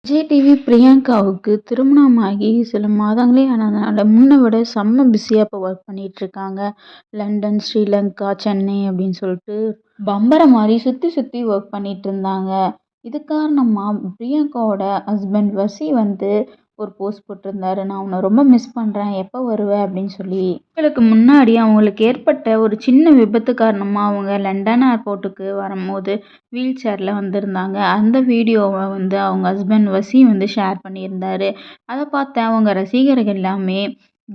Vijay TV பிரியங்காவுக்கு திருமணமாகி சில மாதங்களே ஆனதுனால முன்ன விட செம்ம பிஸியாக இப்போ ஒர்க் பண்ணிட்டு இருக்காங்க. லண்டன், ஸ்ரீலங்கா, சென்னை அப்படின்னு சொல்லிட்டு பம்பரம் மாதிரி சுற்றி சுற்றி ஒர்க் பண்ணிட்டு இருந்தாங்க. இது காரணமாக பிரியங்காவோட ஹஸ்பண்ட் வசி ஒரு போஸ்ட் போட்டிருந்தாரு. நான் உன்னை ரொம்ப மிஸ் பண்ணுறேன், எப்போ வருவ அப்படின்னு சொல்லி. அவங்களுக்கு முன்னாடி அவங்களுக்கு ஏற்பட்ட ஒரு சின்ன விபத்து காரணமாக அவங்க லண்டன் ஏர்போர்ட்டுக்கு வரும்போது வீல் சேரில் வந்திருந்தாங்க. அந்த வீடியோவை அவங்க ஹஸ்பண்ட் வசி ஷேர் பண்ணியிருந்தாரு. அதை பார்த்து அவங்க ரசிகர்கள் எல்லாமே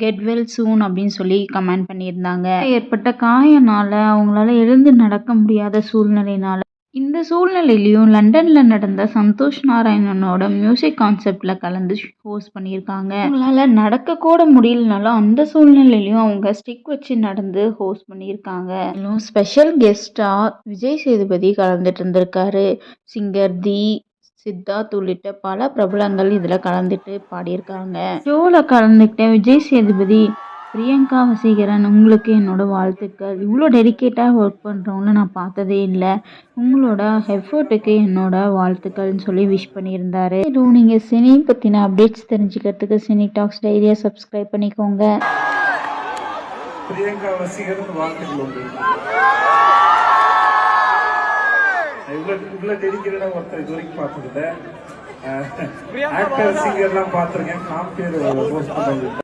கெட் வெல் சூன் அப்படின்னு சொல்லி கமெண்ட் பண்ணியிருந்தாங்க. ஏற்பட்ட காயனால அவங்களால எழுந்து நடக்க முடியாத சூழ்நிலையினால இந்த சூழ்நிலையிலையும் லண்டனில் நடந்த சந்தோஷ் நாராயணனோட மியூசிக் கான்செப்டில் கலந்து ஹோஸ்ட் பண்ணியிருக்காங்க. அவங்களால நடக்க கூட முடியலனாலும் அந்த சூழ்நிலையிலையும் அவங்க ஸ்டிக் வச்சு நடந்து ஹோஸ்ட் பண்ணியிருக்காங்க. இன்னும் ஸ்பெஷல் கெஸ்டாக விஜய் சேதுபதி கலந்துட்டு இருந்திருக்காரு. சிங்கர் சித்தார்த் உள்ளிட்ட பல பிரபலங்கள் இதில் கலந்துட்டு பாடியிருக்காங்க. ஷோவில் கலந்துக்கிட்ட விஜய் சேதுபதி, பிரியங்கா வசீகரன், உங்களுக்கு என்னோட வாழ்த்துக்கள். இவ்வளோ டெடிக்கேட்டாக ஒர்க் பண்ணுறவங்கள நான் பார்த்ததே இல்லை. உங்களோட எஃபர்ட்டுக்கு என்னோட வாழ்த்துக்கள்னு சொல்லி விஷ் பண்ணியிருந்தாரு. நீங்கள் சினி பற்றின அப்டேட்ஸ் தெரிஞ்சுக்கிறதுக்கு சினி டாக்ஸ் டைரியை சப்ஸ்கிரைப் பண்ணிக்கோங்க. பிரியங்கா வசீகரன் வாழ்த்துக்கள். இவ்வளோ டெடிக்கேட்டடா ஒருத்தர் இது வரைக்கும் பார்த்ததில்ல. ஆக்டர் சிங்கர்லாம் பார்த்துருக்கேன். Compare post